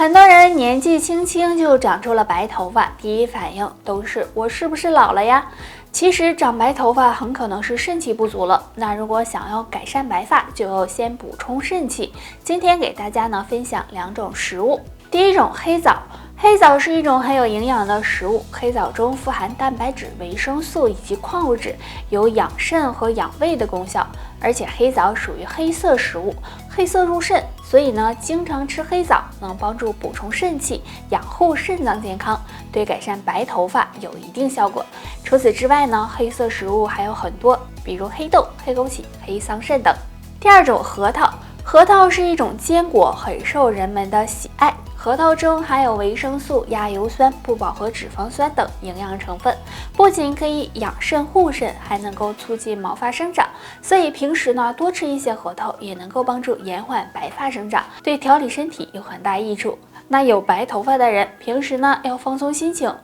很多人年纪轻轻就长出了白头发，第一反应都是我是不是老了呀？其实长白头发很可能是肾气不足了。那如果想要改善白发，就要先补充肾气。今天给大家呢分享2种食物。第一种黑枣。黑枣是一种很有营养的食物，黑枣中富含蛋白质、维生素以及矿物质，有养肾和养胃的功效。而且黑枣属于黑色食物，黑色入肾，所以呢，经常吃黑枣能帮助补充肾气，养护肾脏健康，对改善白头发有一定效果。除此之外呢，黑色食物还有很多，比如黑豆、黑枸杞、黑桑葚等。第二种核桃，核桃是一种坚果，很受人们的喜爱。核桃中含有维生素、亚油酸、不饱和脂肪酸等营养成分，不仅可以养肾护肾，还能够促进毛发生长。所以平时呢多吃一些核桃，也能够帮助延缓白发生长，对调理身体有很大益处。那有白头发的人，平时呢要放松心情，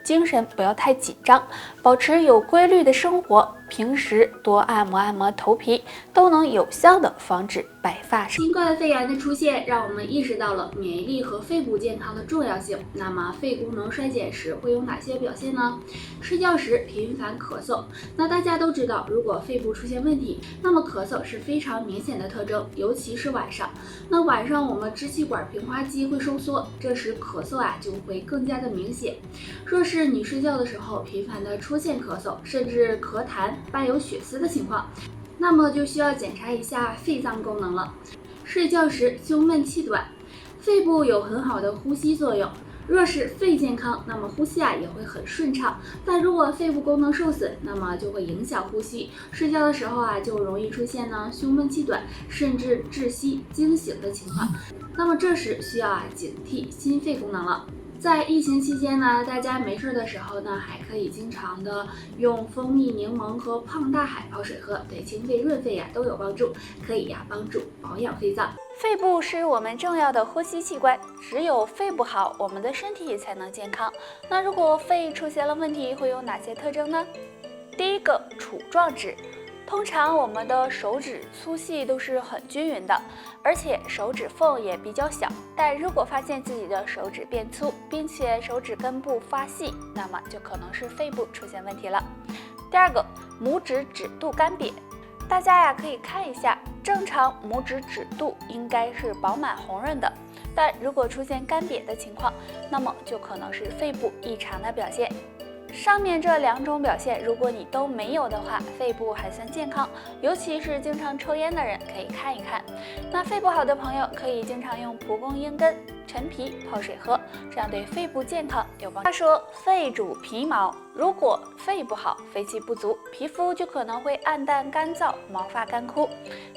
精神不要太紧张，保持有规律的生活，平时多按摩头皮，都能有效的防止白发生。新冠肺炎的出现，让我们意识到了免疫力和肺部健康的重要性。那么肺功能衰减时会有哪些表现呢？睡觉时频繁咳嗽。那大家都知道，如果肺部出现问题，那么咳嗽是非常明显的特征，尤其是晚上。那晚上我们支气管平滑肌会收缩，这时咳嗽就会更加的明显。若是你睡觉的时候频繁的出现咳嗽，甚至咳痰伴有血丝的情况，那么就需要检查一下肺脏功能了。睡觉时胸闷气短，肺部有很好的呼吸作用。若是肺健康，那么呼吸也会很顺畅。但如果肺部功能受损，那么就会影响呼吸。睡觉的时候就容易出现胸闷气短，甚至窒息、惊醒的情况。那么这时需要警惕心肺功能了。在疫情期间呢，大家没事的时候呢，还可以经常的用蜂蜜柠檬和胖大海泡水喝，对清肺润肺都有帮助，可以帮助保养肺脏。肺部是我们重要的呼吸器官，只有肺部好，我们的身体才能健康。那如果肺出现了问题，会有哪些特征呢？第一个，杵状指。通常我们的手指粗细都是很均匀的，而且手指缝也比较小。但如果发现自己的手指变粗，并且手指根部发细，那么就可能是肺部出现问题了。第二个，拇指指肚干瘪。大家可以看一下，正常拇指指肚应该是饱满红润的，但如果出现干瘪的情况，那么就可能是肺部异常的表现。上面这2种表现，如果你都没有的话，肺部还算健康，尤其是经常抽烟的人可以看一看。那肺不好的朋友可以经常用蒲公英根、陈皮泡水喝，这样对肺部健康有帮助。他说肺主皮毛，如果肺不好，肺气不足，皮肤就可能会暗淡干燥，毛发干枯。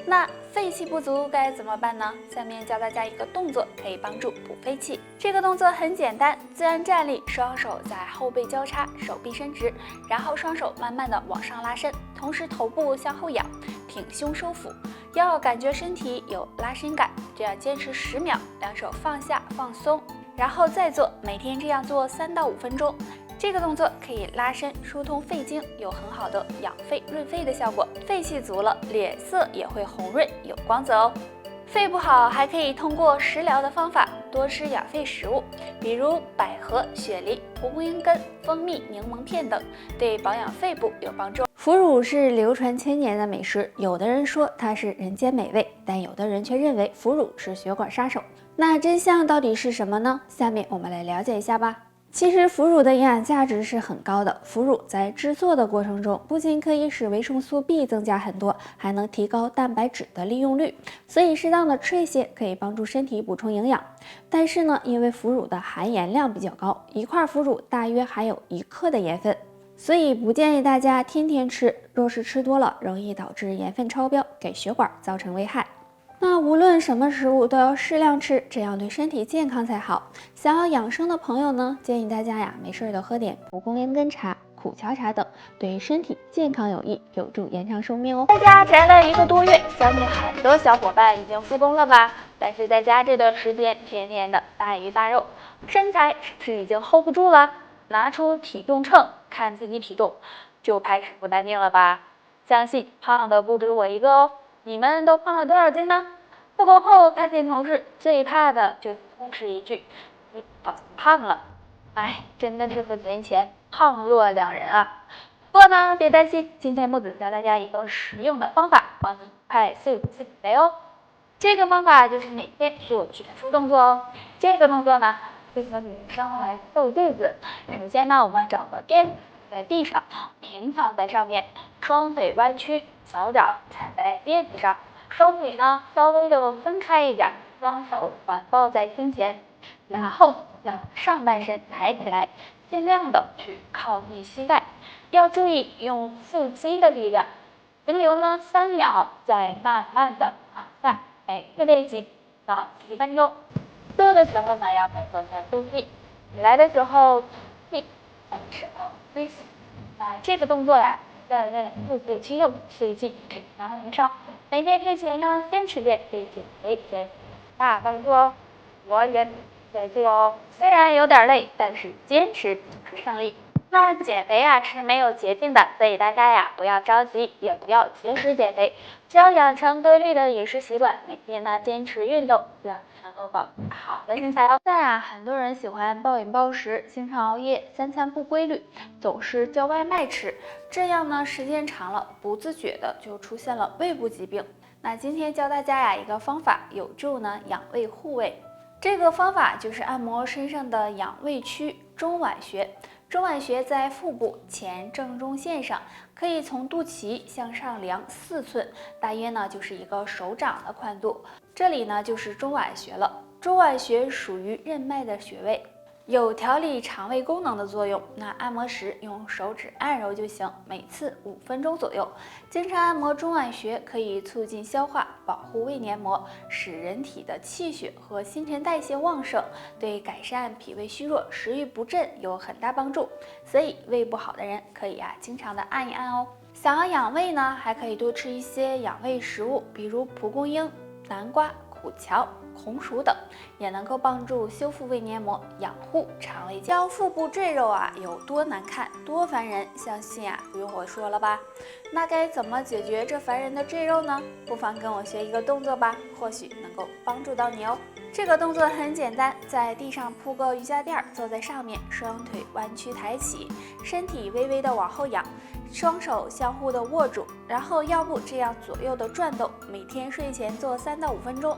那肺气不足该怎么办呢？下面教大家一个动作，可以帮助补肺气。这个动作很简单，自然站立，双手在后背交叉，手臂伸直，然后双手慢慢的往上拉伸，同时头部向后仰，挺胸收腹，要感觉身体有拉伸感。这样坚持10秒，两手放下放松，然后再做，每天这样做3到5分钟。这个动作可以拉伸疏通肺经，有很好的养肺润肺的效果。肺气足了，脸色也会红润有光泽哦。肺不好还可以通过食疗的方法多吃养肺食物，比如百合、雪梨、蒲公英根、蜂蜜、柠檬片等，对保养肺部有帮助。腐乳是流传千年的美食，有的人说它是人间美味，但有的人却认为腐乳是血管杀手。那真相到底是什么呢？下面我们来了解一下吧。其实腐乳的营养价值是很高的，腐乳在制作的过程中，不仅可以使维生素 B 增加很多，还能提高蛋白质的利用率，所以适当的吃一些可以帮助身体补充营养。但是呢，因为腐乳的含盐量比较高，一块腐乳大约含有1克的盐分，所以不建议大家天天吃，若是吃多了，容易导致盐分超标，给血管造成危害。那无论什么食物都要适量吃，这样对身体健康才好。想要养生的朋友呢，建议大家没事多喝点蒲公英根茶、苦荞茶等，对身体健康有益，有助延长寿命哦。在家宅了1个多月，相信很多小伙伴已经复工了吧？但是在家这段时间，天天的大鱼大肉，身材是已经 hold 不住了。拿出体重秤看自己体重，就开始不淡定了吧？相信胖的不止我一个哦。你们都胖了多少斤呢？复工后发现同事最怕的就是忽视一句：“你怎么胖了？”哎，真的是和年前胖若两人啊。不过呢，别担心，今天木子教大家一个实用的方法，帮你快速减肥哦。这个方法就是每天做全身动作哦。这个动作呢，适合女生来瘦肚子。首先呢，我们找个垫子在地上，平躺在上面，双腿弯曲，小脚踩在垫子上，双腿呢稍微的分开一点，双手环抱在胸前，然后将上半身抬起来，尽量的去靠近膝盖，要注意用腹肌的力量。停留呢3秒，再慢慢的躺下。每个练习到1分钟。做的时候呢，要保持注意，起来的时候力，时候微起。这个动作呀，锻炼腹部肌肉，促进脂肪燃烧。每天练习呢，坚持练，对减肥有大帮助哦。我也在做哦，虽然有点累，但是坚持就是胜利。那减肥啊是没有捷径的，所以大家呀不要着急，也不要节食减肥，只要养成规律的饮食习惯，每天呢坚持运动，就能够保持好的身材哦。但啊，很多人喜欢暴饮暴食，经常熬夜，3餐不规律，总是叫外卖吃，这样呢时间长了，不自觉的就出现了胃部疾病。那今天教大家呀一个方法，有助呢养胃护胃。这个方法就是按摩身上的养胃区中脘穴。中脘穴在腹部前正中线上，可以从肚脐向上量4寸，大约呢就是一个手掌的宽度。这里呢就是中脘穴了。中脘穴属于任脉的穴位，有调理肠胃功能的作用。那按摩时用手指按揉就行，每次5分钟左右。经常按摩中脘穴可以促进消化，保护胃黏膜，使人体的气血和新陈代谢旺盛，对改善脾胃虚弱、食欲不振有很大帮助。所以胃不好的人可以经常的按一按哦。想要养胃呢，还可以多吃一些养胃食物，比如蒲公英、南瓜、苦荞、红薯等，也能够帮助修复胃黏膜，养护肠胃健康。腹部赘肉有多难看，多烦人，相信不用我说了吧？那该怎么解决这烦人的赘肉呢？不妨跟我学一个动作吧，或许能够帮助到你哦。这个动作很简单，在地上铺个瑜伽垫，坐在上面，双腿弯曲抬起，身体微微的往后仰，双手相互的握住，然后腰部这样左右的转动，每天睡前做3到5分钟。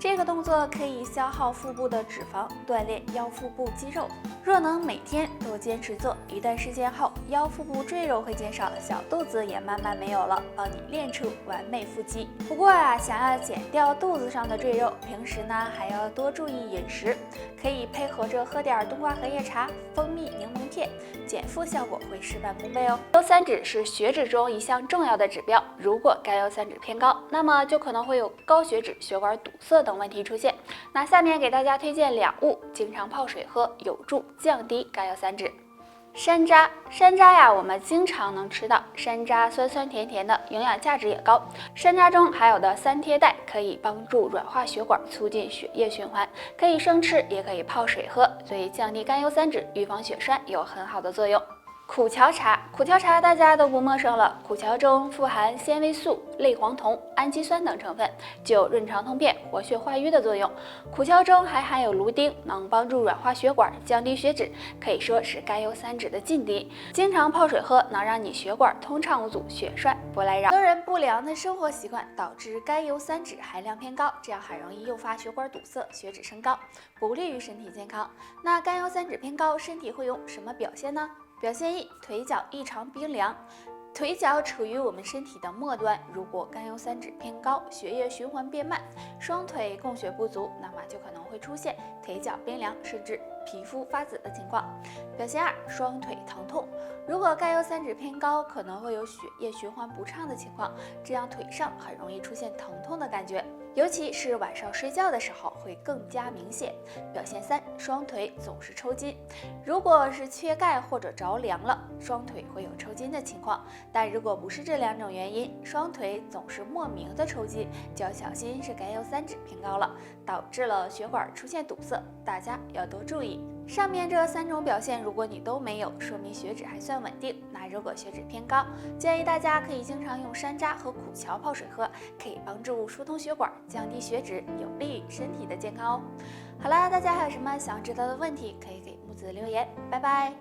这个动作可以消耗腹部的脂肪，锻炼腰腹部肌肉。若能每天都坚持做，一段时间后，腰腹部赘肉会减少，小肚子也慢慢没有了，帮你练出完美腹肌。不过想要减掉肚子上的赘肉，平时呢还要多注意饮食，可以配合着喝点冬瓜荷叶茶、蜂蜜柠檬片，减负效果会事半功倍哦。甘油三酯是血脂中一项重要的指标，如果甘油三酯偏高，那么就可能会有高血脂、血管堵塞等问题出现。那下面给大家推荐2物，经常泡水喝，有助降低甘油三酯。山楂，山楂我们经常能吃到，山楂酸酸甜甜的，营养价值也高。山楂中含有的三萜苷可以帮助软化血管，促进血液循环，可以生吃，也可以泡水喝，对降低甘油三酯、预防血栓有很好的作用。苦荞茶，苦荞茶大家都不陌生了。苦荞中富含纤维素、类黄酮、氨基酸等成分，具有润肠通便、活血化瘀的作用。苦荞中还含有芦丁，能帮助软化血管、降低血脂，可以说是甘油三酯的劲敌。经常泡水喝，能让你血管通畅无阻，血栓不来扰。很多人不良的生活习惯导致甘油三酯含量偏高，这样很容易诱发血管堵塞、血脂升高，不利于身体健康。那甘油三酯偏高，身体会有什么表现呢？表现1：腿脚异常冰凉。腿脚处于我们身体的末端，如果甘油三酯偏高，血液循环变慢，双腿供血不足，那么就可能会出现腿脚冰凉，甚至皮肤发紫的情况。表现2：双腿疼痛。如果甘油三酯偏高，可能会有血液循环不畅的情况，这样腿上很容易出现疼痛的感觉，尤其是晚上睡觉的时候会更加明显。表现3：双腿总是抽筋。如果是缺钙或者着凉了，双腿会有抽筋的情况，但如果不是这2种原因，双腿总是莫名的抽筋，就要小心是甘油三酯偏高了，导致了血管出现堵塞，大家要多注意。上面这3种表现，如果你都没有，说明血脂还算稳定。那如果血脂偏高，建议大家可以经常用山楂和苦荞泡水喝，可以帮助疏通血管，降低血脂，有利于身体的健康哦。好啦，大家还有什么想知道的问题，可以给木子留言。拜拜。